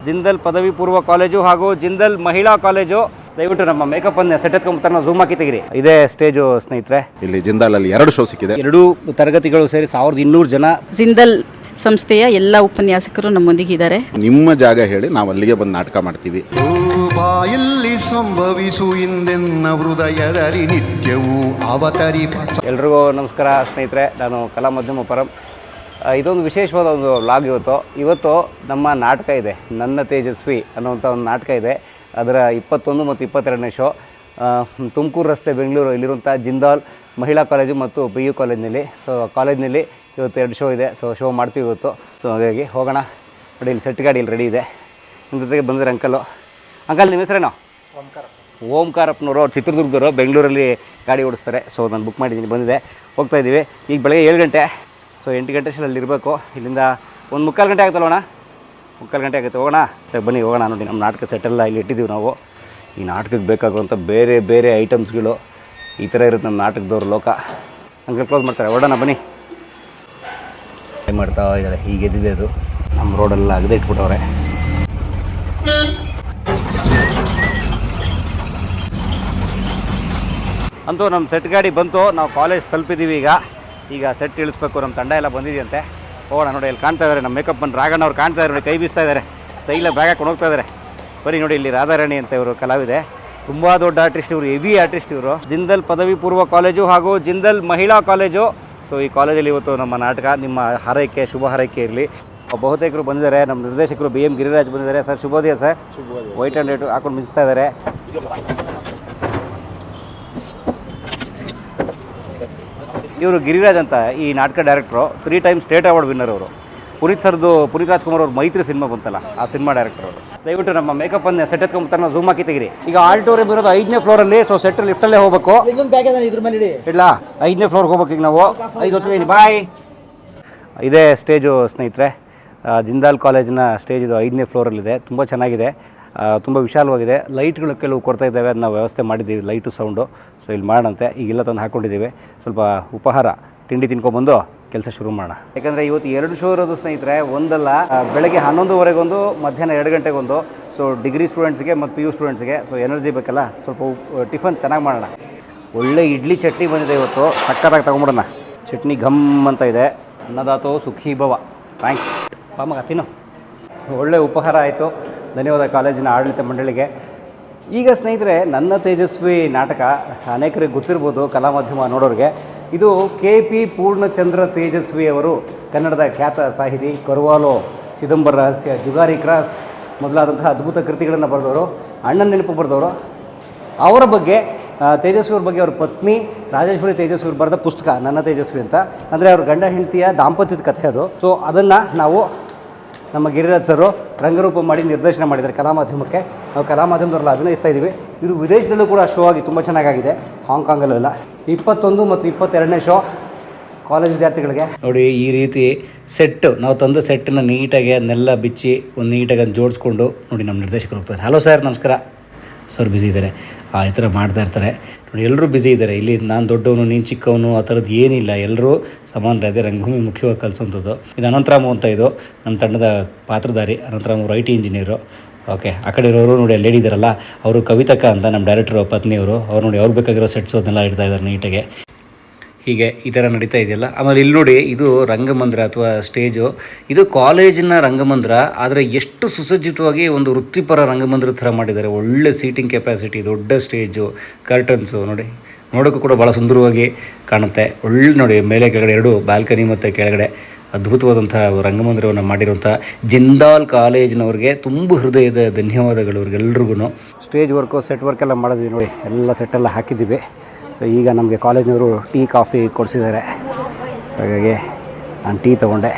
ಜಿಂದಲ್ ಪದವಿ ಪೂರ್ವ ಕಾಲೇಜು ಹಾಗೂ ಜಿಂದಲ್ ಮಹಿಳಾ ಕಾಲೇಜು. ದಯವಿಟ್ಟು ನಮ್ಮ ಮೇಕಪ್ ಅನ್ನು ಸೆಟ್ ಎತ್ಕೊಂಡ್ಬಿಟ್ಟು ನಾವು ಝೂಮ್ ಹಾಕಿ ತೆಗಿರಿ. ಇದೇ ಸ್ಟೇಜು ಸ್ನೇಹಿತರೆ. ಇಲ್ಲಿ ಜಿಂದಾಲ್ ಅಲ್ಲಿ 2 ಶೋ ಸಿಕ್ಕಿದೆ. 2 ತರಗತಿಗಳು ಸೇರಿ 1200 ಜನ. ಜಿಂದಲ್ ಸಂಸ್ಥೆಯ ಎಲ್ಲ ಉಪನ್ಯಾಸಕರು ನಮ್ಮೊಂದಿಗೆ ಇದ್ದಾರೆ. ನಿಮ್ಮ ಜಾಗ ಹೇಳಿ ನಾವು ಅಲ್ಲಿಗೆ ಬಂದು ನಾಟಕ ಮಾಡ್ತೀವಿ. ಬಾಯಲ್ಲಿ ಸಂಭವಿಸು ಇಂದೆನ್ನ ಹೃದಯದಲ್ಲಿ ನಿತ್ಯವೂ ಅವತರಿಪ. ಎಲ್ರಿಗೂ ನಮಸ್ಕಾರ ಸ್ನೇಹಿತರೆ, ನಾನು ಕಲಾ ಮಾಧ್ಯಮ ಪರಂ. ಇದೊಂದು ವಿಶೇಷವಾದ ಒಂದು ವ್ಲಾಗ್. ಇವತ್ತು ನಮ್ಮ ನಾಟಕ ಇದೆ, ನನ್ನ ತೇಜಸ್ವಿ ಅನ್ನುವಂಥ ಒಂದು ನಾಟಕ ಇದೆ. ಅದರ 21 ಮತ್ತು 22ನೇ ಶೋ ತುಮಕೂರು ರಸ್ತೆ ಬೆಂಗಳೂರು ಇಲ್ಲಿರುವಂಥ ಜಿಂದಾಲ್ ಮಹಿಳಾ ಕಾಲೇಜು ಮತ್ತು PU ಕಾಲೇಜಿನಲ್ಲಿ. ಸೊ ಕಾಲೇಜಿನಲ್ಲಿ ಇವತ್ತು 2 ಶೋ ಇದೆ. ಸೊ ಶೋ ಮಾಡ್ತೀವಿ ಇವತ್ತು. ಸೊ ಹಾಗಾಗಿ ಹೋಗೋಣ. ನೋಡಿ, ಇಲ್ಲಿ ಸೆಟ್ ಗಾಡಿ ಇಲ್ಲಿ ರೆಡಿ ಇದೆ. ನಿಮ್ಮ ಜೊತೆಗೆ ಬಂದಿರೋ ಅಂಕಲ್ ನಿಮ್ಮ ಹೆಸರೇನೋ? ಓಂಕಾರಪ್ಪನವರು. ಅವ್ರು ಚಿತ್ರದುರ್ಗದವರು, ಬೆಂಗಳೂರಲ್ಲಿ ಗಾಡಿ ಓಡಿಸ್ತಾರೆ. ಸೊ ನಾನು ಬುಕ್ ಮಾಡಿದ್ದೀನಿ, ಬಂದಿದೆ, ಹೋಗ್ತಾಯಿದ್ದೀವಿ. ಈಗ ಬೆಳಗ್ಗೆ 7 ಗಂಟೆ. ಸೊ 8 ಗಂಟೆ ಅಲ್ಲಿ ಇರಬೇಕು. ಇಲ್ಲಿಂದ ಒಂದು 3/4 ಗಂಟೆ ಆಗುತ್ತಲ್ಲೋಣ, 3/4 ಗಂಟೆ ಆಗುತ್ತೆ. ಹೋಗೋಣ. ಸರಿ ಬನ್ನಿ ಹೋಗೋಣ. ನೋಡಿ, ನಮ್ಮ ನಾಟಕ ಸೆಟ್ಟೆಲ್ಲ ಇಲ್ಲಿ ಇಟ್ಟಿದ್ದೀವಿ ನಾವು. ಈ ನಾಟಕಕ್ಕೆ ಬೇಕಾಗುವಂಥ ಬೇರೆ ಬೇರೆ ಐಟಮ್ಸ್ಗಳು ಈ ಥರ ಇರುತ್ತೆ ನಮ್ಮ ನಾಟಕದವ್ರ ಲೋಕ. ಹಂಗೆ ಕ್ಲೋಸ್ ಮಾಡ್ತಾರೆ. ಹೊರಡೋಣ ಬನ್ನಿ. ಮಾಡ್ತಾ ಇದ್ದಾರೆ. ಹೀಗೆ ಎದ್ದಿದೆ ಅದು. ನಮ್ಮ ರೋಡೆಲ್ಲ ಅಗದೆ ಇಟ್ಬಿಟ್ಟವ್ರೆ. ಅಂತೂ ನಮ್ಮ ಸೆಟ್ ಗಾಡಿ ಬಂತು. ನಾವು ಕಾಲೇಜ್ ತಲುಪಿದ್ದೀವಿ. ಈಗ ಸೆಟ್ ಇಳಿಸ್ಬೇಕು. ನಮ್ಮ ತಂಡ ಎಲ್ಲ ಬಂದಿದೆಯಂತೆ. ಹೋಗೋಣ. ನೋಡಿ, ಇಲ್ಲಿ ಕಾಣ್ತಾ ಇದ್ದಾರೆ ನಮ್ಮ ಮೇಕಪ್ ಮನ್ ರಾಘಣ್ಣ ಅವ್ರು ಕಾಣ್ತಾ ಇದ್ದಾರೆ. ನೋಡಿ, ಕೈ ಬೀಸ್ತಾ ಇದ್ದಾರೆ. ಸ್ಟೈಲಾಗಿ ಬ್ಯಾಗ್ ಹಾಕೊಂಡು ಹೋಗ್ತಾ ಇದ್ದಾರೆ. ಬರೀ ನೋಡಿ, ಇಲ್ಲಿ ರಾಧಾರಾಣಿ ಅಂತ ಇವರು ಕಲಾವಿದೆ. ತುಂಬ ದೊಡ್ಡ ಆರ್ಟಿಸ್ಟ್ ಇವರು, ಹೆವಿ ಆರ್ಟಿಸ್ಟ್ ಇವರು. ಜಿಂದಲ್ ಪದವಿ ಪೂರ್ವ ಕಾಲೇಜು ಹಾಗೂ ಜಿಂದಲ್ ಮಹಿಳಾ ಕಾಲೇಜು. ಸೊ ಈ ಕಾಲೇಜಲ್ಲಿ ಇವತ್ತು ನಮ್ಮ ನಾಟಕ. ನಿಮ್ಮ ಹಾರೈಕೆ, ಶುಭ ಹಾರೈಕೆ ಇರಲಿ. ಬಹುತೇಕರು ಬಂದಿದ್ದಾರೆ. ನಮ್ಮ ನಿರ್ದೇಶಕರು BM ಗಿರಿರಾಜ್ ಬಂದಿದ್ದಾರೆ. ಸರ್ ಶುಭೋದಯ ಸರ್. ವೈಟ್ ಆ್ಯಂಡ್ ರೆಡ್ ಹಾಕೊಂಡು ಮಿಂಚ್ತಾ ಇದ್ದಾರೆ. ಇವರು ಗಿರಿರಾಜ್ ಅಂತ ಈ ನಾಟಕ ಡೈರೆಕ್ಟ್ರು. 3 ಟೈಮ್ ಸ್ಟೇಟ್ ಅವಾರ್ಡ್ ವಿನ್ನರ್ ಅವರು. ಪುನೀತ್ ರಾಜ್ಕುಮಾರ್ ಅವ್ರ ಮೈತ್ರಿ ಸಿನಿಮಾ ಬಂತಲ್ಲ, ಆ ಸಿನಿಮಾ ಡೈರೆಕ್ಟರ್ ಅವರು. ದಯವಿಟ್ಟು ನಮ್ಮ ಮೇಕಪ್ ಅನ್ನು ಸೆಟ್ ಎತ್ಕೊಂಡ್ಬಿಟ್ಟು ನಾವು ಝೂಮ್ ಹಾಕಿ ತೆಗಿರಿ. ಈಗ ಆಡಿಟೋರಿಯಂ ಇರೋದು 5ನೇ ಫ್ಲೋರಲ್ಲಿ. ಸೊ ಸೆಟ್ ಲಿಫ್ಟಲ್ಲೇ ಹೋಗಬೇಕು. ಇಲ್ಲ, 5ನೇ ಫ್ಲೋರ್ಗೆ ಹೋಗ್ಬೇಕು. ಈಗ ನಾವು 5 ಹೊತ್ತಿದ್ದೀನಿ. ಬಾಯ್. ಇದೇ ಸ್ಟೇಜು ಸ್ನೇಹಿತರೆ. ಜಿಂದಾಲ್ ಕಾಲೇಜಿನ ಸ್ಟೇಜ್ ಇದು 5ನೇ ಫ್ಲೋರಲ್ಲಿದೆ. ತುಂಬ ಚೆನ್ನಾಗಿದೆ, ತುಂಬ ವಿಶಾಲವಾಗಿದೆ. ಲೈಟ್ಗಳು ಕೆಲವು ಕೊಡ್ತಾ ಇದ್ದಾವೆ, ಅದನ್ನ ವ್ಯವಸ್ಥೆ ಮಾಡಿದ್ದೀವಿ, ಲೈಟು ಸೌಂಡು. ಸೊ ಇಲ್ಲಿ ಮಾಡೋಣಂತೆ. ಈಗೆಲ್ಲ ತಂದು ಹಾಕ್ಕೊಂಡಿದ್ದೀವಿ. ಸ್ವಲ್ಪ ಉಪಹಾರ ತಿಂಡಿ ತಿನ್ಕೊಬಂದು ಕೆಲಸ ಶುರು ಮಾಡೋಣ. ಯಾಕಂದರೆ ಇವತ್ತು 2 ಶೋ ಇರೋದು ಸ್ನೇಹಿತರೆ. ಒಂದಲ್ಲ, ಬೆಳಗ್ಗೆ 11:30 ಮಧ್ಯಾಹ್ನ 2 ಗಂಟೆಗೊಂದು. ಸೊ ಡಿಗ್ರಿ ಸ್ಟೂಡೆಂಟ್ಸ್ಗೆ ಮತ್ತು PU ಸ್ಟೂಡೆಂಟ್ಸ್ಗೆ. ಸೊ ಎನರ್ಜಿ ಬೇಕಲ್ಲ, ಸ್ವಲ್ಪ ಟಿಫನ್ ಚೆನ್ನಾಗಿ ಮಾಡೋಣ. ಒಳ್ಳೆ ಇಡ್ಲಿ ಚಟ್ನಿ ಬಂದಿದೆ ಇವತ್ತು, ಸಕ್ಕತ್ತಾಗಿ ತೊಗೊಂಬಿಡೋಣ. ಚಟ್ನಿ ಘಮ್ ಅಂತ ಇದೆ. ಅನ್ನದಾತೋ ಸುಖೀ ಭವ. ಥ್ಯಾಂಕ್ಸ್. ಮಗ ತಿನ್ನು. ಒಳ್ಳೆ ಉಪಹಾರ ಆಯಿತು. ಧನ್ಯವಾದ ಕಾಲೇಜಿನ ಆಡಳಿತ ಮಂಡಳಿಗೆ. ಈಗ ಸ್ನೇಹಿತರೆ, ನನ್ನ ತೇಜಸ್ವಿ ನಾಟಕ ಅನೇಕರಿಗೆ ಗೊತ್ತಿರ್ಬೋದು, ಕಲಾ ಮಾಧ್ಯಮ ನೋಡೋರಿಗೆ. ಇದು KP ಪೂರ್ಣಚಂದ್ರ ತೇಜಸ್ವಿ ಅವರು, ಕನ್ನಡದ ಖ್ಯಾತ ಸಾಹಿತಿ. ಕರುವಾಲೋ, ಚಿದಂಬರ ರಹಸ್ಯ, ಜುಗಾರಿ ಕ್ರಾಸ್ ಮೊದಲಾದಂತಹ ಅದ್ಭುತ ಕೃತಿಗಳನ್ನು ಬರೆದವರು. ಅಣ್ಣನ ನೆನಪು ಬರೆದವರು. ಅವರ ಬಗ್ಗೆ, ತೇಜಸ್ವಿ ಅವ್ರ ಬಗ್ಗೆ ಅವ್ರ ಪತ್ನಿ ರಾಜೇಶ್ವರಿ ತೇಜಸ್ವಿ ಬರೆದ ಪುಸ್ತಕ ನನ್ನ ತೇಜಸ್ವಿ ಅಂತ. ಅಂದರೆ ಅವ್ರ ಗಂಡ ಹೆಂಡತಿಯ ದಾಂಪತ್ಯದ ಕಥೆ ಅದು. ಸೊ ಅದನ್ನು ನಾವು ನಮ್ಮ ಗಿರಿರಾಜ್ ಸರು ರಂಗರೂಪ ಮಾಡಿ ನಿರ್ದೇಶನ ಮಾಡಿದ್ದಾರೆ ಕಲಾ ಮಾಧ್ಯಮಕ್ಕೆ. ನಾವು ಕಲಾ ಮಾಧ್ಯಮದವರೆಲ್ಲ ಅಭಿನಯಿಸ್ತಾ ಇದ್ದೀವಿ. ಇದು ವಿದೇಶದಲ್ಲೂ ಕೂಡ ಶೋ ಆಗಿ ತುಂಬ ಚೆನ್ನಾಗಾಗಿದೆ, ಹಾಂಗ್ಕಾಂಗಲ್ಲೆಲ್ಲ. 21 ಮತ್ತು 22ನೇ ಶೋ ಕಾಲೇಜ್ ವಿದ್ಯಾರ್ಥಿಗಳಿಗೆ. ನೋಡಿ, ಈ ರೀತಿ ಸೆಟ್ಟು ನಾವು ತಂದ ಸೆಟ್ಟನ್ನು ನೀಟಾಗಿ ಅದನ್ನೆಲ್ಲ ಬಿಚ್ಚಿ ಒಂದು ನೀಟಾಗಿ ಅದನ್ನು ಜೋಡಿಸ್ಕೊಂಡು ನೋಡಿ ನಮ್ಮ ನಿರ್ದೇಶಕರು ಹೋಗ್ತಾರೆ. ಹಲೋ ಸರ್, ನಮಸ್ಕಾರ. ಸರ್ ಬ್ಯುಸಿ ಇದ್ದಾರೆ, ಈ ಥರ ಮಾಡ್ತಾ ಇರ್ತಾರೆ. ನೋಡಿ, ಎಲ್ಲರೂ ಬ್ಯುಸಿ ಇದ್ದಾರೆ ಇಲ್ಲಿ. ನಾನು ದೊಡ್ಡವನು, ನೀನು ಚಿಕ್ಕವನು, ಆ ಥರದ್ದು ಏನಿಲ್ಲ. ಎಲ್ಲರೂ ಸಮಾನರಾದೆ. ರಂಗಭೂಮಿ ಮುಖ್ಯವಾಗಿ ಕಲಿಸೋಂಥದ್ದು. ಇದು ಅನಂತರಾಮು ಅಂತ. ಇದು ನಮ್ಮ ತಂಡದ ಪಾತ್ರಧಾರಿ. Anantharamu IT engineer. ಓಕೆ, ಆ ಕಡೆ ಇರೋರು ನೋಡಿ, ಅಲ್ಲಿ ಲೇಡಿ ಇದ್ದಾರಲ್ಲ, ಅವರು ಕವಿತಕ್ಕ ಅಂತ ನಮ್ಮ ಡೈರೆಕ್ಟರ್ ಪತ್ನಿಯವರು. ಅವ್ರು ನೋಡಿ, ಅವ್ರು ಬೇಕಾಗಿರೋ ಸೆಟ್ಸ್ ಅದನ್ನೆಲ್ಲ ಇಡ್ತಾ ಇದ್ದಾರೆ ನೀಟಾಗೆ. ಹೀಗೆ ಈ ಥರ ನಡೀತಾ ಇದೆಯಲ್ಲ. ಆಮೇಲೆ ಇಲ್ಲಿ ನೋಡಿ, ಇದು ರಂಗಮಂದಿರ ಅಥವಾ ಸ್ಟೇಜು. ಇದು ಕಾಲೇಜಿನ ರಂಗಮಂದಿರ, ಆದರೆ ಎಷ್ಟು ಸುಸಜ್ಜಿತವಾಗಿ ಒಂದು ವೃತ್ತಿಪರ ರಂಗಮಂದಿರ ಥರ ಮಾಡಿದ್ದಾರೆ. ಒಳ್ಳೆ ಸೀಟಿಂಗ್ ಕೆಪಾಸಿಟಿ, ದೊಡ್ಡ ಸ್ಟೇಜು, ಕರ್ಟನ್ಸು ನೋಡಿ, ನೋಡೋಕ್ಕೂ ಕೂಡ ಭಾಳ ಸುಂದರವಾಗಿ ಕಾಣುತ್ತೆ. ಒಳ್ಳೆ ನೋಡಿ, ಮೇಲೆ ಕೆಳಗಡೆ 2 ಬಾಲ್ಕನಿ ಮತ್ತು ಕೆಳಗಡೆ ಅದ್ಭುತವಾದಂಥ ರಂಗಮಂದಿರವನ್ನು ಮಾಡಿರುವಂಥ ಜಿಂದಾಲ್ ಕಾಲೇಜಿನವ್ರಿಗೆ ತುಂಬ ಹೃದಯದ ಧನ್ಯವಾದಗಳು ಅವ್ರಿಗೆಲ್ರಿಗೂ. ಸ್ಟೇಜ್ ವರ್ಕು, ಸೆಟ್ ವರ್ಕ್ ಎಲ್ಲ ಮಾಡಿದ್ವಿ ನೋಡಿ, ಎಲ್ಲ ಸೆಟ್ಟೆಲ್ಲ ಹಾಕಿದ್ದೀವಿ. ಸೊ ಈಗ ನಮಗೆ ಕಾಲೇಜಿನವರು ಟೀ ಕಾಫಿ ಕೊಡಿಸಿದ್ದಾರೆ. ಸೊ ಹಾಗಾಗಿ ನಾನು ಟೀ ತೊಗೊಂಡೆ.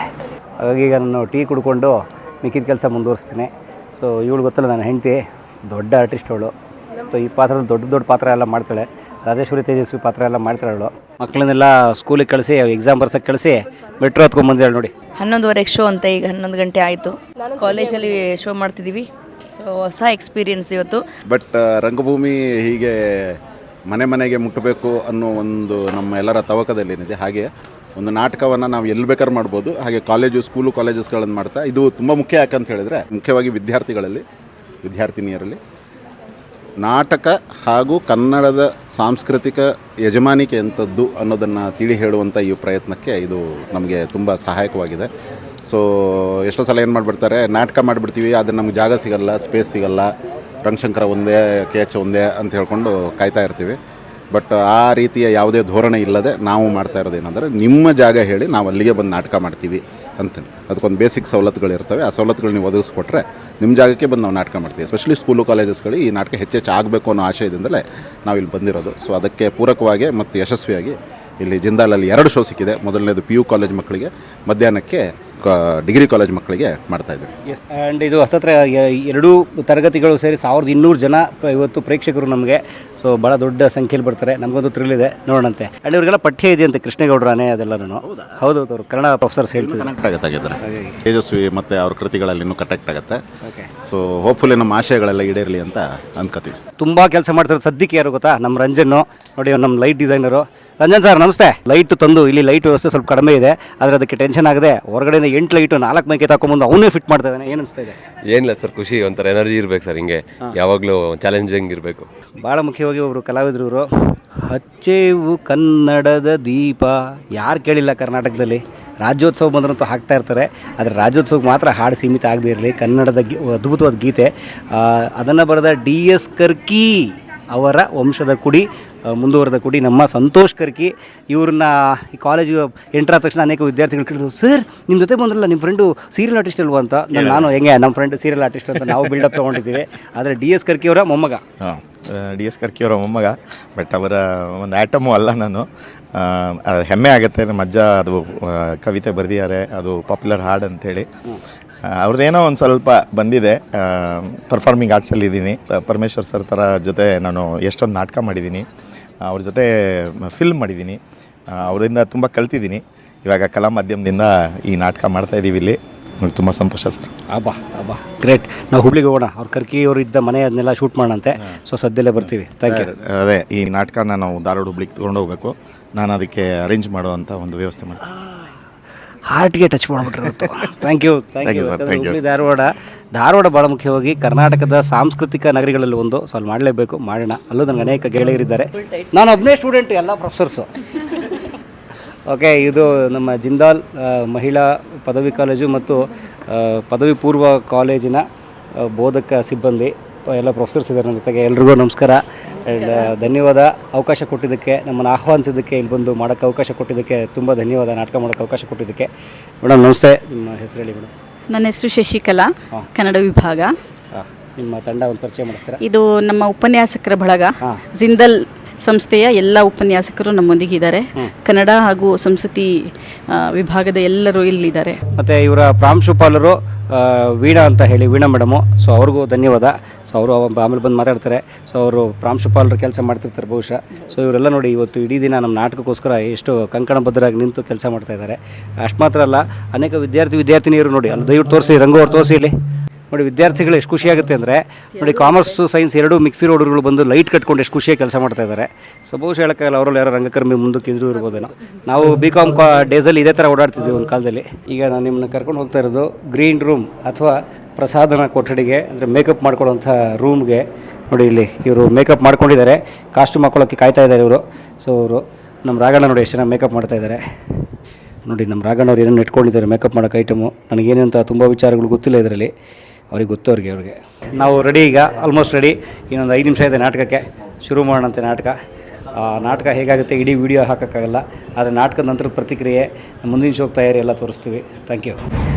ಹಾಗಾಗಿ ಈಗ ನಾನು ಟೀ ಕುಡ್ಕೊಂಡು ಮಿಕ್ಕಿದ ಕೆಲಸ ಮುಂದುವರಿಸ್ತೀನಿ. ಸೊ ಇವಳು ಗೊತ್ತಲ್ಲ, ನನ್ನ ಹೆಂಡತಿ ದೊಡ್ಡ ಆರ್ಟಿಸ್ಟ್ ಅವಳು. ಸೊ ಈ ಪಾತ್ರದ ದೊಡ್ಡ ಪಾತ್ರ ಎಲ್ಲ ಮಾಡ್ತಾಳೆ. ರಾಜೇಶ್ವರಿ ತೇಜಸ್ವಿ ಪಾತ್ರ ಎಲ್ಲ ಮಾಡ್ತಾಳೆ ಅವಳು. ಮಕ್ಕಳನ್ನೆಲ್ಲ ಸ್ಕೂಲಿಗೆ ಕಳಿಸಿ, ಎಕ್ಸಾಮ್ ಬರ್ಸೋಕ್ಕೆ ಕಳಿಸಿ ಮೆಟ್ರೋ ಹತ್ಕೊಂಡ್ಬಂದಿದ್ದಾಳೆ ನೋಡಿ. 11:30 ಶೋ ಅಂತ. ಈಗ 11 ಗಂಟೆ ಆಯಿತು. ಕಾಲೇಜಲ್ಲಿ ಶೋ ಮಾಡ್ತಿದ್ದೀವಿ. ಸೊ ಹೊಸ ಎಕ್ಸ್ಪೀರಿಯನ್ಸ್ ಇವತ್ತು. ಬಟ್ ರಂಗಭೂಮಿ ಹೀಗೆ ಮನೆಗೆ ಮುಟ್ಟಬೇಕು ಅನ್ನೋ ಒಂದು ನಮ್ಮ ಎಲ್ಲರ ತವಕದಲ್ಲೇನಿದೆ. ಹಾಗೆ ಒಂದು ನಾಟಕವನ್ನು ನಾವು ಎಲ್ಲಿ ಬೇಕಾದ್ರೂ ಮಾಡ್ಬೋದು. ಹಾಗೆ ಸ್ಕೂಲು ಕಾಲೇಜಸ್ಗಳನ್ನು ಮಾಡ್ತಾ ಇದು ತುಂಬ ಮುಖ್ಯ. ಯಾಕಂತ ಹೇಳಿದರೆ ಮುಖ್ಯವಾಗಿ ವಿದ್ಯಾರ್ಥಿನಿಯರಲ್ಲಿ ನಾಟಕ ಹಾಗೂ ಕನ್ನಡದ ಸಾಂಸ್ಕೃತಿಕ ಯಜಮಾನಿಕೆ ಎಂಥದ್ದು ಅನ್ನೋದನ್ನು ತಿಳಿ ಹೇಳುವಂಥ ಈ ಪ್ರಯತ್ನಕ್ಕೆ ಇದು ನಮಗೆ ತುಂಬ ಸಹಾಯಕವಾಗಿದೆ. ಸೊ ಎಷ್ಟೋ ಸಲ ಏನು ಮಾಡಿಬಿಡ್ತಾರೆ, ನಾಟಕ ಮಾಡಿಬಿಡ್ತೀವಿ, ಆದರೆ ನಮ್ಗೆ ಜಾಗ ಸಿಗಲ್ಲ, ಸ್ಪೇಸ್ ಸಿಗಲ್ಲ, ರಂಗಶಂಕರ ಒಂದೇ, KH ಒಂದೇ ಅಂತ ಹೇಳ್ಕೊಂಡು ಕಾಯ್ತಾ ಇರ್ತೀವಿ. ಬಟ್ ಆ ರೀತಿಯ ಯಾವುದೇ ಧೋರಣೆ ಇಲ್ಲದೆ ನಾವು ಮಾಡ್ತಾ ಇರೋದು ಏನಂದರೆ, ನಿಮ್ಮ ಜಾಗ ಹೇಳಿ ನಾವು ಅಲ್ಲಿಗೆ ಬಂದು ನಾಟಕ ಮಾಡ್ತೀವಿ ಅಂತ. ಅದಕ್ಕೊಂದು ಬೇಸಿಕ್ ಸವಲತ್ತುಗಳಿರ್ತವೆ. ಆ ಸವಲತ್ತುಗಳು ನೀವು ಒದಗಿಸ್ಕೊಟ್ರೆ ನಿಮ್ಮ ಜಾಗಕ್ಕೆ ಬಂದು ನಾವು ನಾಟಕ ಮಾಡ್ತೀವಿ. ಎಸ್ಪೆಷಲಿ ಸ್ಕೂಲು ಕಾಲೇಜಸ್ಗಳು ಈ ನಾಟಕ ಹೆಚ್ಚೆಚ್ಚು ಆಗಬೇಕು ಅನ್ನೋ ಆಶಯದಿಂದಲೇ ನಾವು ಇಲ್ಲಿ ಬಂದಿರೋದು. ಸೊ ಅದಕ್ಕೆ ಪೂರಕವಾಗಿ ಮತ್ತು ಯಶಸ್ವಿಯಾಗಿ ಇಲ್ಲಿ ಜಿಂದಾಲಲ್ಲಿ 2 ಶೋ ಸಿಕ್ಕಿದೆ. ಮೊದಲನೇದು PU ಕಾಲೇಜ್ ಮಕ್ಕಳಿಗೆ, ಮಧ್ಯಾಹ್ನಕ್ಕೆ ಡಿಗ್ರಿ ಕಾಲೇಜ್ ಮಕ್ಕಳಿಗೆ ಮಾಡ್ತಾಯಿದ್ದೀವಿ. ಎಸ್, ಆ್ಯಂಡ್ ಇದು ಹತ್ತತ್ರ 2 ತರಗತಿಗಳು ಸೇರಿ 1200 ಜನ ಇವತ್ತು ಪ್ರೇಕ್ಷಕರು ನಮಗೆ. ಸೊ ಭಾಳ ದೊಡ್ಡ ಸಂಖ್ಯೆಯಲ್ಲಿ ಬರ್ತಾರೆ. ನಮಗೊಂದು ಥ್ರಿಲ್ ಇದೆ, ನೋಡೋಣಂತೆ. ಆ್ಯಂಡ್ ಇವರಿಗೆಲ್ಲ ಪಠ್ಯ ಇದೆ ಅಂತ ಕೃಷ್ಣೇಗೌಡರಾನೆ ಅದೆಲ್ಲರೂ. ಹೌದು, ಅವರು ಕನ್ನಡ ಪ್ರೊಫೆಸರ್ಸ್ ಹೇಳ್ತಿದ್ದಾರೆ. ಕನೆಕ್ಟ್ ಆಗಿದ್ದಾರೆ ತೇಜಸ್ವಿ ಮತ್ತು ಅವ್ರ ಕೃತಿಗಳಲ್ಲಿ ಇನ್ನೂ ಕನೆಕ್ಟ್ ಆಗುತ್ತೆ. ಸೊ ಹೋಪ್ಫುಲಿ ನಮ್ಮ ಆಶಯಗಳೆಲ್ಲ ಈಡೇರಲಿ ಅಂತ ಅಂದ್ಕೋತೀವಿ. ತುಂಬ ಕೆಲಸ ಮಾಡ್ತಾರೆ. ಸದ್ಯಕ್ಕೆ ಯಾರು ಗೊತ್ತಾ, ನಮ್ಮ ರಂಜನ್ನು ನೋಡಿ, ನಮ್ಮ ಲೈಟ್ ಡಿಸೈನರು. ರಂಜನ್ ಸರ್ ನಮಸ್ತೆ. ಲೈಟ್ ತಂದು ಇಲ್ಲಿ ಲೈಟ್ ವ್ಯವಸ್ಥೆ ಸ್ವಲ್ಪ ಕಡಿಮೆ ಇದೆ, ಆದರೆ ಅದಕ್ಕೆ ಟೆನ್ಷನ್ ಆಗದೆ ಹೊರಗಡೆಯಿಂದ 8 ಲೈಟು 4 ಮೈಕೆ ತಗೊಂಬಂದು ಅವನೇ ಫಿಟ್ ಮಾಡ್ತಾ ಇದ್ದಾನೆ. ಏನು ಅನಿಸ್ತಾ ಇದೆ? ಏನಿಲ್ಲ ಸರ್, ಖುಷಿ, ಒಂಥರ ಎನರ್ಜಿ ಇರ್ಬೇಕು ಸರ್. ಹಿಂಗೆ ಯಾವಾಗಲೂ ಚಾಲೆಂಜಿಂಗ್ ಇರಬೇಕು. ಭಾಳ ಮುಖ್ಯವಾಗಿ ಒಬ್ಬರು ಕಲಾವಿದರು ಇವರು. ಹಚ್ಚೇವು ಕನ್ನಡದ ದೀಪ, ಯಾರು ಕೇಳಿಲ್ಲ ಕರ್ನಾಟಕದಲ್ಲಿ. ರಾಜ್ಯೋತ್ಸವ ಬಂದ್ರಂತೂ ಹಾಕ್ತಾ ಇರ್ತಾರೆ, ಆದರೆ ರಾಜ್ಯೋತ್ಸವಕ್ಕೆ ಮಾತ್ರ ಹಾಡು ಸೀಮಿತ ಆಗದೇ ಇರಲಿ. ಕನ್ನಡದ ಅದ್ಭುತವಾದ ಗೀತೆ, ಅದನ್ನು ಬರೆದ DS ಕರ್ಕಿ ಅವರ ವಂಶದ ಕುಡಿ, ಮುಂದುವರೆದ ಕುಡಿ ನಮ್ಮ ಸಂತೋಷ್ ಕರ್ಕಿ. ಇವ್ರನ್ನ ಈ ಕಾಲೇಜಿಗೆ ಎಂಟ್ರ್ ಆದ ತಕ್ಷಣ ಅನೇಕ ವಿದ್ಯಾರ್ಥಿಗಳು ಕೇಳಿದ್ರು, ಸರ್ ನಿಮ್ಮ ಜೊತೆ ಬಂದ್ರಲ್ಲ ನಿಮ್ಮ ಫ್ರೆಂಡು ಸೀರಿಯಲ್ ಆರ್ಟಿಸ್ಟ್ ಅಲ್ವಾ ಅಂತ. ನಾನು ಹೆಂಗೆ ನಮ್ಮ ಫ್ರೆಂಡ್ ಸೀರಿಯಲ್ ಆರ್ಟಿಸ್ಟ್ ಅಂತ ನಾವು ಬಿಲ್ಡಪ್ ತೊಗೊಂಡಿದ್ದೀವಿ. ಆದರೆ DS ಕರ್ಕಿ ಅವರ ಮೊಮ್ಮಗ. DS ಕರ್ಕಿ ಅವರ ಮೊಮ್ಮಗ. ಬಟ್ ಅವರ ಒಂದು ಆ್ಯಟಮು ಅಲ್ಲ ನಾನು. ಹೆಮ್ಮೆ ಆಗುತ್ತೆ, ನಮ್ಮ ಅಜ್ಜ ಅದು ಕವಿತೆ ಬರೆದಿದ್ದಾರೆ, ಅದು ಪಾಪ್ಯುಲರ್ ಹಾಡು ಅಂಥೇಳಿ. ಅವ್ರದ್ದೇನೋ ಒಂದು ಸ್ವಲ್ಪ ಬಂದಿದೆ. ಪರ್ಫಾರ್ಮಿಂಗ್ ಆರ್ಟ್ಸಲ್ಲಿ ಇದ್ದೀನಿ. ಪರಮೇಶ್ವರ್ ಸರ್ ಥರ ಜೊತೆ ನಾನು ಎಷ್ಟೊಂದು ನಾಟಕ ಮಾಡಿದ್ದೀನಿ, ಅವ್ರ ಜೊತೆ ಫಿಲ್ಮ್ ಮಾಡಿದ್ದೀನಿ. ಅವರಿಂದ ತುಂಬ ಕಲ್ತಿದ್ದೀನಿ. ಇವಾಗ ಕಲಾ ಮಾಧ್ಯಮದಿಂದ ಈ ನಾಟಕ ಮಾಡ್ತಾಯಿದ್ದೀವಿ ಇಲ್ಲಿ. ನನಗೆ ತುಂಬ ಸಂತೋಷ ಸರ್. ಅಬ್ಬಾ ಗ್ರೇಟ್. ನಾವು ಹುಬ್ಳಿಗೆ ಹೋಗೋಣ, ಅವ್ರ ಕರ್ಕಿ ಅವರು ಇದ್ದ ಮನೆ ಅದನ್ನೆಲ್ಲ ಶೂಟ್ ಮಾಡೋಣಂತೆ. ಸೊ ಸದ್ಯಲ್ಲೇ ಬರ್ತೀವಿ. Thank you. ಅದೇ ಈ ನಾಟಕನ ನಾವು ಧಾರವಾಡ ಹುಬ್ಳಿಗೆ ತೊಗೊಂಡು ಹೋಗ್ಬೇಕು. ನಾನು ಅದಕ್ಕೆ ಅರೇಂಜ್ ಮಾಡುವಂಥ ಒಂದು ವ್ಯವಸ್ಥೆ ಮಾಡ್ತೀನಿ. ಹಾರ್ಟ್ಗೆ ಟಚ್ ಮಾಡಿಬಿಟ್ರೆ ಇವತ್ತು. Thank you sir. Hubli Dharwad ಭಾಳ ಮುಖ್ಯವಾಗಿ ಕರ್ನಾಟಕದ ಸಾಂಸ್ಕೃತಿಕ ನಗರಿಗಳಲ್ಲಿ ಒಂದು. ಸೊ ಅಲ್ಲಿ ಮಾಡಲೇಬೇಕು, ಮಾಡೋಣ. ಅಲ್ಲೂ ನನಗೆ ಅನೇಕ ಗೆಳೆಯರಿದ್ದಾರೆ. ನಾನು ಒಬ್ಬನೇ ಸ್ಟೂಡೆಂಟ್, ಎಲ್ಲ ಪ್ರೊಫೆಸರ್ಸು. ಓಕೆ, ಇದು ನಮ್ಮ ಜಿಂದಾಲ್ ಮಹಿಳಾ ಪದವಿ ಕಾಲೇಜು ಮತ್ತು ಪದವಿ ಪೂರ್ವ ಕಾಲೇಜಿನ ಬೋಧಕ ಸಿಬ್ಬಂದಿ, ಎಲ್ಲ ಪ್ರೊಫೆಸರ್ಸ್ ಇದ್ದಾರೆ ನನ್ನ ಜೊತೆಗೆ. ಎಲ್ರಿಗೂ ನಮಸ್ಕಾರ. ಆ್ಯಂಡ್ ಧನ್ಯವಾದ ಅವಕಾಶ ಕೊಟ್ಟಿದ್ದಕ್ಕೆ, ನಮ್ಮನ್ನು ಆಹ್ವಾನಿಸಿದ್ದಕ್ಕೆ, ಇಲ್ಲಿ ಬಂದು ಮಾಡೋಕ್ಕೆ ಅವಕಾಶ ಕೊಟ್ಟಿದ್ದಕ್ಕೆ ತುಂಬ ಧನ್ಯವಾದ. ನಾಟಕ ಮಾಡೋಕ್ಕೆ ಅವಕಾಶ ಕೊಟ್ಟಿದ್ದಕ್ಕೆ. ಮೇಡಮ್ ನಮಸ್ತೆ. ನಿಮ್ಮ ಹೆಸರು ಹೇಳಿ ಮೇಡಮ್. ನನ್ನ ಹೆಸರು ಶಶಿಕಲಾ, ಕನ್ನಡ ವಿಭಾಗ. ನಿಮ್ಮ ತಂಡ ಒಂದು ಪರಿಚಯ ಮಾಡಿಸ್ತೀರಾ? ಇದು ನಮ್ಮ ಉಪನ್ಯಾಸಕರ ಬಳಗ. ಜಿಂದಲ್ ಸಂಸ್ಥೆಯ ಎಲ್ಲ ಉಪನ್ಯಾಸಕರು ನಮ್ಮೊಂದಿಗೆ ಇದ್ದಾರೆ. ಕನ್ನಡ ಹಾಗೂ ಸಂಸ್ಕೃತಿ ವಿಭಾಗದ ಎಲ್ಲರೂ ಇಲ್ಲಿದ್ದಾರೆ. ಮತ್ತು ಇವರ ಪ್ರಾಂಶುಪಾಲರು ವೀಣಾ ಅಂತ ಹೇಳಿ, ವೀಣಾ ಮೇಡಮು. ಸೊ ಅವ್ರಿಗೂ ಧನ್ಯವಾದ. ಸೊ ಅವರು ಆಮೇಲೆ ಬಂದು ಮಾತಾಡ್ತಾರೆ. ಸೊ ಅವರು ಪ್ರಾಂಶುಪಾಲರು ಕೆಲಸ ಮಾಡ್ತಿರ್ತಾರೆ ಬಹುಶಃ. ಸೊ ಇವರೆಲ್ಲ ನೋಡಿ ಇವತ್ತು ಇಡೀ ದಿನ ನಮ್ಮ ನಾಟಕಕ್ಕೋಸ್ಕರ ಎಷ್ಟು ಕಂಕಣಬದ್ಧರಾಗಿ ನಿಂತು ಕೆಲಸ ಮಾಡ್ತಾ ಇದ್ದಾರೆ. ಅಷ್ಟು ಮಾತ್ರ ಅಲ್ಲ, ಅನೇಕ ವಿದ್ಯಾರ್ಥಿನಿಯರು ನೋಡಿ ಅಲ್ಲಿ ದಯವಿಟ್ಟು ತೋರಿಸಿ, ರಂಗು ಅವ್ರು ತೋರಿಸಿ ಇಲ್ಲಿ ನೋಡಿ. ವಿದ್ಯಾರ್ಥಿಗಳು ಎಷ್ಟು ಖುಷಿಯಾಗುತ್ತೆ ಅಂದರೆ ನೋಡಿ, ಕಾಮರ್ಸು ಸೈನ್ಸ್ 2 ಮಿಕ್ಸಿ ರೋಡ್ಗಳು ಬಂದು ಲೈಟ್ ಕಟ್ಕೊಂಡು ಎಷ್ಟು ಖುಷಿಯಾಗಿ ಕೆಲಸ ಮಾಡ್ತಾ ಇದ್ದಾರೆ. ಸೊ ಬಹುಶಃ ಹೇಳೋಕ್ಕಾಗಲ್ಲ, ಅವರಲ್ಲಿ ಯಾರೋ ರಂಗಕರ್ಮಿ ಮುಂದಕ್ಕೆ ಇದ್ರೂ ಇರ್ಬೋದೇನೋ. ನಾವು BCom ಡೇಸಲ್ಲಿ ಇದೇ ಥರ ಓಡಾಡ್ತಿದ್ವಿ ಒಂದು ಕಾಲದಲ್ಲಿ. ಈಗ ನಾನು ನಿಮ್ಮನ್ನ ಕರ್ಕೊಂಡು ಹೋಗ್ತಾ ಇರೋದು ಗ್ರೀನ್ ರೂಮ್ ಅಥವಾ ಪ್ರಸಾದನ ಕೊಠಡಿಗೆ, ಅಂದರೆ ಮೇಕಪ್ ಮಾಡ್ಕೊಳ್ಳೋಂಥ ರೂಮ್ಗೆ. ನೋಡಿ ಇಲ್ಲಿ ಇವರು ಮೇಕಪ್ ಮಾಡ್ಕೊಂಡಿದ್ದಾರೆ, ಕಾಸ್ಟ್ಯೂಮ್ ಹಾಕೊಳ್ಳೋಕ್ಕೆ ಕಾಯ್ತಾ ಇದ್ದಾರೆ ಇವರು. ಸೊ ಅವರು ನಮ್ಮ ರಾಘಣ್ಣ ನೋಡಿ ಎಷ್ಟು ಜನ ಮೇಕಪ್ ಮಾಡ್ತಾ ಇದ್ದಾರೆ. ನೋಡಿ ನಮ್ಮ ರಾಘಣ್ಣ ಅವ್ರು ಏನೇನು ಇಟ್ಕೊಂಡಿದ್ದಾರೆ ಮೇಕಪ್ ಮಾಡೋಕ್ಕೆ ಐಟಮು. ನನಗೇನಂತ ತುಂಬ ವಿಚಾರಗಳು ಗೊತ್ತಿಲ್ಲ ಇದರಲ್ಲಿ, ಅವ್ರಿಗೆ ಗೊತ್ತು ಅವ್ರಿಗೆ. ನಾವು ರೆಡಿ, ಈಗ ಆಲ್ಮೋಸ್ಟ್ ರೆಡಿ. ಇನ್ನೊಂದು 5 ನಿಮಿಷ ಇದೆ ನಾಟಕಕ್ಕೆ. ಶುರು ಮಾಡೋಣಂತೆ ನಾಟಕ. ನಾಟಕ ಹೇಗಾಗುತ್ತೆ ಇಡೀ ವಿಡಿಯೋ ಹಾಕೋಕ್ಕಾಗಲ್ಲ, ಆದರೆ ನಾಟಕದ ನಂತರದ ಪ್ರತಿಕ್ರಿಯೆ, ಮುಂದಿನ ಶೋಕ್ ತಯಾರಿ ಎಲ್ಲ ತೋರಿಸ್ತೀವಿ. Thank you.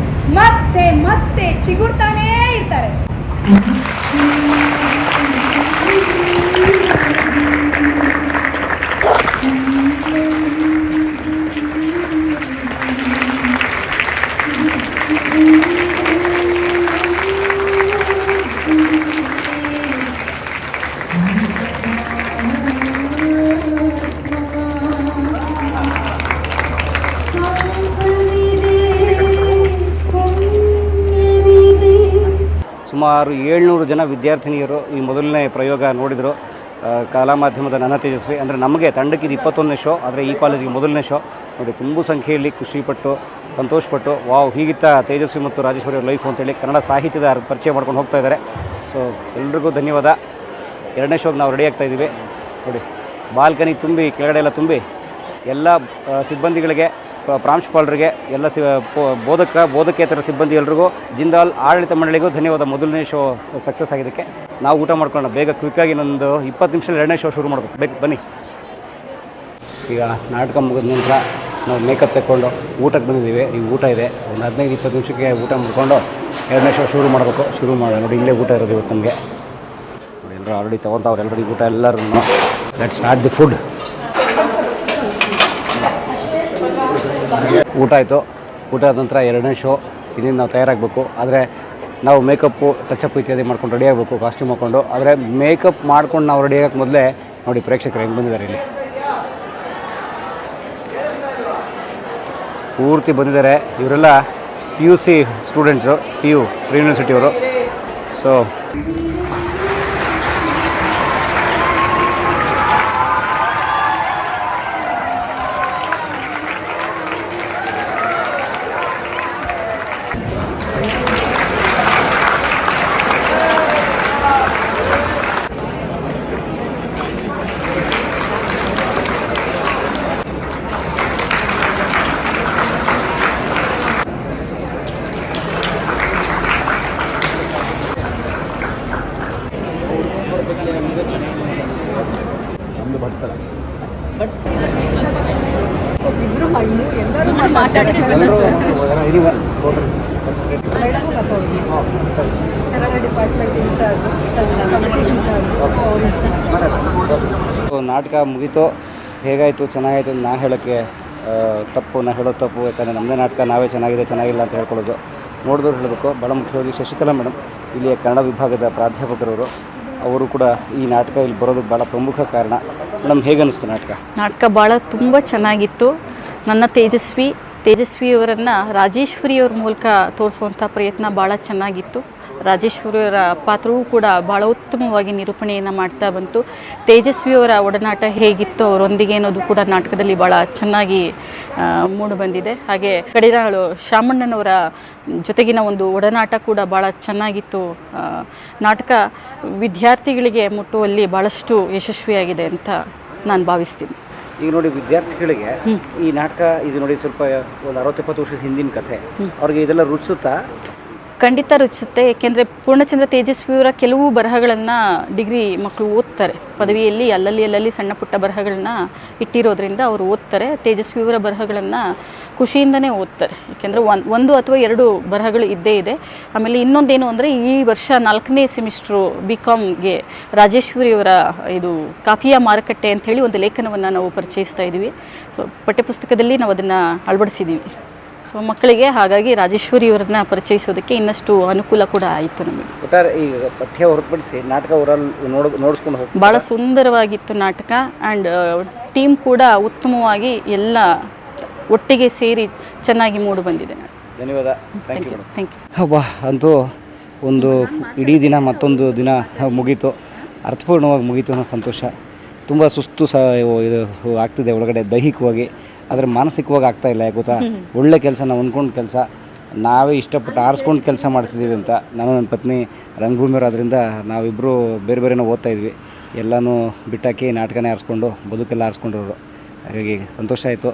ಮತ್ತೆ ಮತ್ತೆ ಚಿಗುರ್ತಾನೇ ಇರ್ತಾರೆ. ಸುಮಾರು 700 ಜನ ವಿದ್ಯಾರ್ಥಿನಿಯರು ಈ ಮೊದಲನೇ ಪ್ರಯೋಗ ನೋಡಿದರು. ಕಲಾ ಮಾಧ್ಯಮದ ನನ್ನ ತೇಜಸ್ವಿ. ಅಂದರೆ ನಮಗೆ ತಂಡಕ್ಕೆ ಇದು 21ನೇ ಶೋ, ಆದರೆ ಈ ಕಾಲೇಜಿಗೆ ಮೊದಲನೇ ಶೋ. ನೋಡಿ, ತುಂಬ ಸಂಖ್ಯೆಯಲ್ಲಿ ಖುಷಿಪಟ್ಟು ಸಂತೋಷಪಟ್ಟು ವಾವ್ ಹೀಗಿತ್ತ ತೇಜಸ್ವಿ ಮತ್ತು ರಾಜೇಶ್ವರಿ ಅವ್ರ ಲೈಫು ಅಂತೇಳಿ ಕನ್ನಡ ಸಾಹಿತ್ಯದ ಪರಿಚಯ ಮಾಡ್ಕೊಂಡು ಹೋಗ್ತಾ ಇದ್ದಾರೆ. ಸೊ ಎಲ್ರಿಗೂ ಧನ್ಯವಾದ. 2ನೇ ಶೋಗೆ ನಾವು ರೆಡಿ ಆಗ್ತಾಯಿದ್ದೀವಿ. ನೋಡಿ, ಬಾಲ್ಕನಿ ತುಂಬಿ ಕೆಳಗಡೆ ಎಲ್ಲ ತುಂಬಿ ಎಲ್ಲ ಸಿಬ್ಬಂದಿಗಳಿಗೆ, ಪ್ರಾಂಶುಪಾಲರಿಗೆ, ಎಲ್ಲ ಬೋಧಕೇತರ ಸಿಬ್ಬಂದಿ ಎಲ್ರಿಗೂ, ಜಿಂದಾಲ್ ಆಡಳಿತ ಮಂಡಳಿಗೂ ಧನ್ಯವಾದ. ಮೊದಲನೇ ಶೋ ಸಕ್ಸಸ್ ಆಗಿದ್ದಕ್ಕೆ. ನಾವು ಊಟ ಮಾಡ್ಕೊಂಡು ಬೇಗ ಕ್ವಿಕ್ಕಾಗಿ ಇನ್ನೊಂದು 20 ನಿಮಿಷದಲ್ಲಿ 2ನೇ ಶೋ ಶುರು ಮಾಡಬೇಕು. ಬೇಕು ಬನ್ನಿ. ಈಗ ನಾಟಕ ಮುಗಿದ ನಂತರ ನಾವು ಮೇಕಪ್ ತೆಕ್ಕೊಂಡು ಊಟಕ್ಕೆ ಬಂದಿದ್ದೀವಿ. ಈಗ ಊಟ ಇದೆ, ಒಂದು 15-20 ನಿಮಿಷಕ್ಕೆ ಊಟ ಮಾಡಿಕೊಂಡು 2ನೇ ಶೋ ಶುರು ಮಾಡಬೇಕು. ಶುರು ಮಾಡೋಣ. ನೋಡಿ, ಇಲ್ಲೇ ಊಟ ಇರೋದು ಇವತ್ತು ನಮಗೆ. ನೋಡಿ, ಎಲ್ಲರೂ ಆಲ್ರೆಡಿ ತೊಗೊತಾವ್ರು ಎಲ್ಲರಿಗೆ ಊಟ. ಎಲ್ಲರೂ ಲೆಟ್ಸ್ ಸ್ಟಾರ್ಟ್ ದಿ ಫುಡ್. ಊಟ ಆಯಿತು. ಊಟ ಆದ ನಂತರ 2ನೇ ಶೋ. ಇದರಿಂದ ನಾವು ತಯಾರಾಗಬೇಕು. ಆದರೆ ನಾವು ಮೇಕಪ್ಪು ಟಚಪ್ ಇತ್ಯಾದಿ ಮಾಡ್ಕೊಂಡು ರೆಡಿ ಆಗಬೇಕು, ಕಾಸ್ಟ್ಯೂಮ್ ಹಾಕ್ಕೊಂಡು. ಆದರೆ ಮೇಕಪ್ ಮಾಡ್ಕೊಂಡು ನಾವು ರೆಡಿ ಆಗೋಕ್ಕೆ ಮೊದಲೇ ನೋಡಿ ಪ್ರೇಕ್ಷಕರು ಹೆಂಗೆ ಬಂದಿದ್ದಾರೆ. ಇಲ್ಲಿ ಪೂರ್ತಿ ಬಂದಿದ್ದಾರೆ. ಇವರೆಲ್ಲ PUC ಸ್ಟೂಡೆಂಟ್ಸು, PU ಪ್ರಿ ಯೂನಿವರ್ಸಿಟಿಯವರು. ಸೊ ನಾಟಕ ಮುಗೀತು. ಹೇಗಾಯಿತು, ಚೆನ್ನಾಗಾಯಿತು ನಾ ಹೇಳೋಕ್ಕೆ ತಪ್ಪು, ನಾ ಹೇಳೋದು ತಪ್ಪು. ಯಾಕಂದರೆ ನಮ್ಮದೇ ನಾಟಕ ನಾವೇ ಚೆನ್ನಾಗಿಲ್ಲ ಅಂತ ಹೇಳ್ಕೊಳ್ಳೋದು. ನೋಡಿದವ್ರು ಹೇಳಬೇಕು. ಭಾಳ ಮುಖ್ಯವಾಗಿ ಶಶಿಕಲಾ ಮೇಡಮ್, ಇಲ್ಲಿಯ ಕನ್ನಡ ವಿಭಾಗದ ಪ್ರಾಧ್ಯಾಪಕರವರು, ಅವರು ಕೂಡ ಈ ನಾಟಕ ಇಲ್ಲಿ ಬರೋದಕ್ಕೆ ಭಾಳ ಪ್ರಮುಖ ಕಾರಣ. ಮೇಡಮ್, ಹೇಗೆ ಅನ್ನಿಸ್ತು ನಾಟಕ? ನಾಟಕ ಭಾಳ ತುಂಬ ಚೆನ್ನಾಗಿತ್ತು. ನನ್ನ ತೇಜಸ್ವಿಯವರನ್ನು ರಾಜೇಶ್ವರಿಯವ್ರ ಮೂಲಕ ತೋರಿಸುವಂಥ ಪ್ರಯತ್ನ ಭಾಳ ಚೆನ್ನಾಗಿತ್ತು. ರಾಜೇಶ್ವರಿಯವರ ಪಾತ್ರವೂ ಕೂಡ ಭಾಳ ಉತ್ತಮವಾಗಿ ನಿರೂಪಣೆಯನ್ನು ಮಾಡ್ತಾ ಬಂತು. ತೇಜಸ್ವಿಯವರ ಒಡನಾಟ ಹೇಗಿತ್ತು ಅವರೊಂದಿಗೆ ಅನ್ನೋದು ಕೂಡ ನಾಟಕದಲ್ಲಿ ಭಾಳ ಚೆನ್ನಾಗಿ ಮೂಡಿಬಂದಿದೆ. ಹಾಗೆ ಕಡಿರಾಳು ಶಾಮಣ್ಣನವರ ಜೊತೆಗಿನ ಒಂದು ಒಡನಾಟ ಕೂಡ ಭಾಳ ಚೆನ್ನಾಗಿತ್ತು. ನಾಟಕ ವಿದ್ಯಾರ್ಥಿಗಳಿಗೆ ಮುಟ್ಟುವಲ್ಲಿ ಭಾಳಷ್ಟು ಯಶಸ್ವಿಯಾಗಿದೆ ಅಂತ ನಾನು ಭಾವಿಸ್ತೀನಿ. ಈಗ ನೋಡಿ, ವಿದ್ಯಾರ್ಥಿಗಳಿಗೆ ಈ ನಾಟಕ ಇದು ನೋಡಿ ಸ್ವಲ್ಪ ಒಂದು 60-70 ವರ್ಷದ ಹಿಂದಿನ ಕಥೆ. ಅವ್ರಿಗೆ ಇದೆಲ್ಲ ರುಚಿಸುತ್ತಾ? ಖಂಡಿತ ರುಚಿಸುತ್ತೆ. ಏಕೆಂದರೆ ಪೂರ್ಣಚಂದ್ರ ತೇಜಸ್ವಿಯವರ ಕೆಲವು ಬರಹಗಳನ್ನು ಡಿಗ್ರಿ ಮಕ್ಕಳು ಓದ್ತಾರೆ. ಪದವಿಯಲ್ಲಿ ಅಲ್ಲಲ್ಲಿ ಸಣ್ಣ ಪುಟ್ಟ ಬರಹಗಳನ್ನ ಇಟ್ಟಿರೋದ್ರಿಂದ ಅವರು ಓದ್ತಾರೆ. ತೇಜಸ್ವಿಯವರ ಬರಹಗಳನ್ನು ಖುಷಿಯಿಂದನೇ ಓದ್ತಾರೆ. ಏಕೆಂದರೆ ಒಂದು ಅಥವಾ 2 ಬರಹಗಳು ಇದ್ದೇ ಇದೆ. ಆಮೇಲೆ ಇನ್ನೊಂದೇನು ಅಂದರೆ, ಈ ವರ್ಷ 4ನೇ ಸೆಮಿಸ್ಟ್ರು BComಗೆ ರಾಜೇಶ್ವರಿಯವರ ಇದು ಕಾಫಿಯ ಮಾರುಕಟ್ಟೆ ಅಂಥೇಳಿ ಒಂದು ಲೇಖನವನ್ನು ನಾವು ಪರಿಚಯಿಸ್ತಾ ಇದ್ದೀವಿ. ಸೊ ಪಠ್ಯಪುಸ್ತಕದಲ್ಲಿ ನಾವು ಅದನ್ನು ಅಳವಡಿಸಿದ್ದೀವಿ. ಸೊ ಮಕ್ಕಳಿಗೆ ಹಾಗಾಗಿ ರಾಜೇಶ್ವರಿಯವರನ್ನ ಪರಿಚಯಿಸೋದಕ್ಕೆ ಇನ್ನಷ್ಟು ಅನುಕೂಲ ಕೂಡ ಆಯಿತು ನಮಗೆ. ಒಟ್ಟಾರೆ ಈ ಪಠ್ಯ ಹೊರತುಪಡಿಸಿ ನಾಟಕ ನೋಡಿಸ್ಕೊಂಡು ಹೋಗಿ ಭಾಳ ಸುಂದರವಾಗಿತ್ತು ನಾಟಕ. ಆ್ಯಂಡ್ ಟೀಮ್ ಕೂಡ ಉತ್ತಮವಾಗಿ ಎಲ್ಲ ಒಟ್ಟಿಗೆ ಸೇರಿ ಚೆನ್ನಾಗಿ ಮೂಡಿ ಬಂದಿದೆ. ಧನ್ಯವಾದ. Thank you. ಹಬ್ಬ ಅಂತೂ ಒಂದು ಇಡೀ ದಿನ ಮತ್ತೊಂದು ದಿನ ಮುಗೀತು, ಅರ್ಥಪೂರ್ಣವಾಗಿ ಮುಗೀತು ಅನ್ನೋ ಸಂತೋಷ. ತುಂಬ ಸುಸ್ತು ಇದು ಆಗ್ತಿದೆ ಒಳಗಡೆ ದೈಹಿಕವಾಗಿ, ಆದರೆ ಮಾನಸಿಕವಾಗಿ ಆಗ್ತಾಯಿಲ್ಲ. ಯಾಕೆ ಗೊತ್ತಾ, ಒಳ್ಳೆ ಕೆಲಸ, ನಾವು ಅಂದ್ಕೊಂಡು ಕೆಲಸ, ನಾವೇ ಇಷ್ಟಪಟ್ಟು ಆರಿಸ್ಕೊಂಡು ಕೆಲಸ ಮಾಡ್ತಿದ್ದೀವಿ ಅಂತ. ನಾನು ನನ್ನ ಪತ್ನಿ ರಂಗಭೂಮಿಯವರಾದ್ರಿಂದ ನಾವಿಬ್ಬರು ಬೇರೆ ಬೇರೆನೋ ಓದ್ತಾ ಇದ್ವಿ. ಎಲ್ಲನೂ ಬಿಟ್ಟಾಕಿ ನಾಟಕನೇ ಆರಿಸ್ಕೊಂಡು ಬದುಕೆಲ್ಲ ಆರಿಸ್ಕೊಂಡಿರೋರು. ಹಾಗಾಗಿ ಸಂತೋಷ ಆಯಿತು.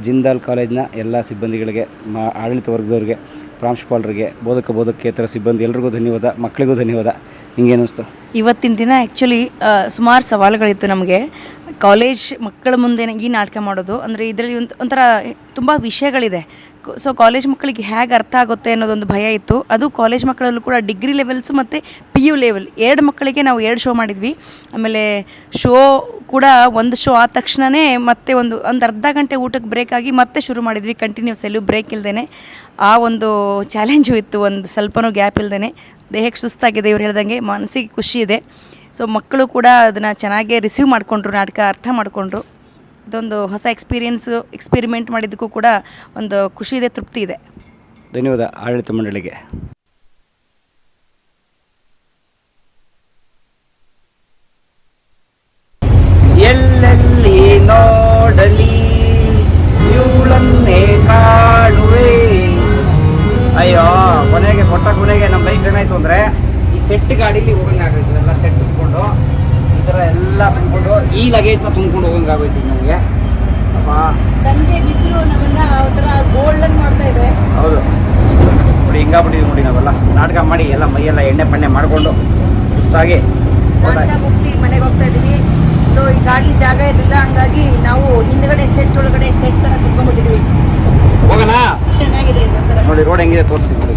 ಜಿಂದಾಲ್ ಕಾಲೇಜ್ನ ಎಲ್ಲ ಸಿಬ್ಬಂದಿಗಳಿಗೆ, ಆಡಳಿತ ವರ್ಗದವ್ರಿಗೆ, ಪ್ರಾಂಶುಪಾಲರಿಗೆ, ಬೋಧಕೇತರ ಸಿಬ್ಬಂದಿ ಎಲ್ರಿಗೂ ಧನ್ಯವಾದ. ಮಕ್ಕಳಿಗೂ ಧನ್ಯವಾದ. ನಿಮಗೇನಿಸ್ತು? ಇವತ್ತಿನ ದಿನ ಆ್ಯಕ್ಚುಲಿ ಸುಮಾರು ಸವಾಲುಗಳಿತ್ತು ನಮಗೆ. ಕಾಲೇಜ್ ಮಕ್ಕಳ ಮುಂದೆ ಈ ನಾಟಕ ಮಾಡೋದು ಅಂದರೆ ಇದರಲ್ಲಿ ಒಂಥರ ತುಂಬ ವಿಷಯಗಳಿದೆ. ಸೊ ಕಾಲೇಜ್ ಮಕ್ಕಳಿಗೆ ಹೇಗೆ ಅರ್ಥ ಆಗುತ್ತೆ ಅನ್ನೋದೊಂದು ಭಯ ಇತ್ತು. ಅದು ಕಾಲೇಜ್ ಮಕ್ಕಳಲ್ಲೂ ಕೂಡ ಡಿಗ್ರಿ ಲೆವೆಲ್ಸು ಮತ್ತು PU ಲೆವೆಲ್ 2 ಮಕ್ಕಳಿಗೆ ನಾವು 2 ಶೋ ಮಾಡಿದ್ವಿ. ಆಮೇಲೆ ಶೋ ಕೂಡ ಒಂದು ಶೋ ಆದ ತಕ್ಷಣವೇ ಮತ್ತೆ ಒಂದು ಅರ್ಧ ಗಂಟೆ ಊಟಕ್ಕೆ ಬ್ರೇಕ್ ಆಗಿ ಮತ್ತೆ ಶುರು ಮಾಡಿದ್ವಿ ಕಂಟಿನ್ಯೂಸ್, ಎಲ್ಲೂ ಬ್ರೇಕ್ ಇಲ್ಲದೇ. ಆ ಒಂದು ಚಾಲೆಂಜು ಇತ್ತು, ಒಂದು ಸ್ವಲ್ಪನೂ ಗ್ಯಾಪ್ ಇಲ್ಲದೇ. ದೇಹಕ್ಕೆ ಸುಸ್ತಾಗಿದೆ, ಇವ್ರು ಹೇಳ್ದಂಗೆ ಮನಸ್ಸಿಗೆ ಖುಷಿ ಇದೆ. ಸೊ ಮಕ್ಕಳು ಕೂಡ ಅದನ್ನು ಚೆನ್ನಾಗೇ ರಿಸೀವ್ ಮಾಡಿಕೊಂಡ್ರು, ನಾಟಕ ಅರ್ಥ ಮಾಡಿಕೊಂಡ್ರು. ಇದೊಂದು ಹೊಸ ಎಕ್ಸ್ಪೆರಿಮೆಂಟ್ ಮಾಡಿದ್ದಕ್ಕೂ ಕೂಡ ಒಂದು ಖುಷಿ ಇದೆ, ತೃಪ್ತಿ ಇದೆ. ಧನ್ಯವಾದ ಆಡಳಿತ ಮಂಡಳಿಗೆ. ಎಲ್ಲೆಲ್ಲಿ ನೋಡಲಿ ಇವಳನ್ನೇ ಕಾಣುವೆ. ಅಯ್ಯೋ ಕೊನೆಗೆ ನಮ್ಮ ಲೈಫ್ ಏನಾಯ್ತು ಅಂದರೆ ಈ ಸೆಟ್ ಗಾಡೀಲಿ ಹೋಗಂಗೆ ಆಗೋಯ್ತು. ಎಲ್ಲ ಸೆಟ್ ತುಂಬಿಕೊಂಡು ಈ ಥರ ಎಲ್ಲ ತುಂಬಿಕೊಂಡು ಈ ಲಗೇಜ್ನ ತುಂಬ್ಕೊಂಡು ಹೋಗಂಗೆ ಆಗೋಯ್ತು ನಮಗೆ. ಅಪ್ಪ ಸಂಜೆ ಬಿಸಿಲು ನಮ್ಮನ್ನ ಒಂಥರ ಗೋಲ್ಡನ್ ಮಾಡ್ತಾ ಇದೆ. ಹೌದು ನೋಡಿ ಹಿಂಗಾಗ್ಬಿಟ್ಟಿದ್ವಿ ನೋಡಿ ನಾವೆಲ್ಲ ನಾಟಕ ಮಾಡಿ ಎಲ್ಲ ಮೈಯೆಲ್ಲ ಎಣ್ಣೆ ಪಣ್ಣೆ ಮಾಡಿಕೊಂಡು ಸುಸ್ತಾಗಿ ನಾಟಕ ಮುಗಿಸಿ ಮನೆಗೆ ಹೋಗ್ತಾ ಇದೀವಿ. ಸೊ ಈ ಗಾಡಿ ಜಾಗ ಇರಲಿಲ್ಲ, ಹಂಗಾಗಿ ನಾವು ಹಿಂದ್ಗಡೆ ಸೆಟ್ ಒಳಗಡೆ ಸೆಟ್ ತರ ಕುತ್ಕೊಂಡ್ಬಿಟ್ಟಿದೀವಿ. ಹೋಗೋಣ. ಚೆನ್ನಾಗಿದೆ ಇದು ಒಂಥರ. ನೋಡಿ ರೋಡ್ ಹೆಂಗಿದೆ ತೋರಿಸಿ ನೋಡಿ.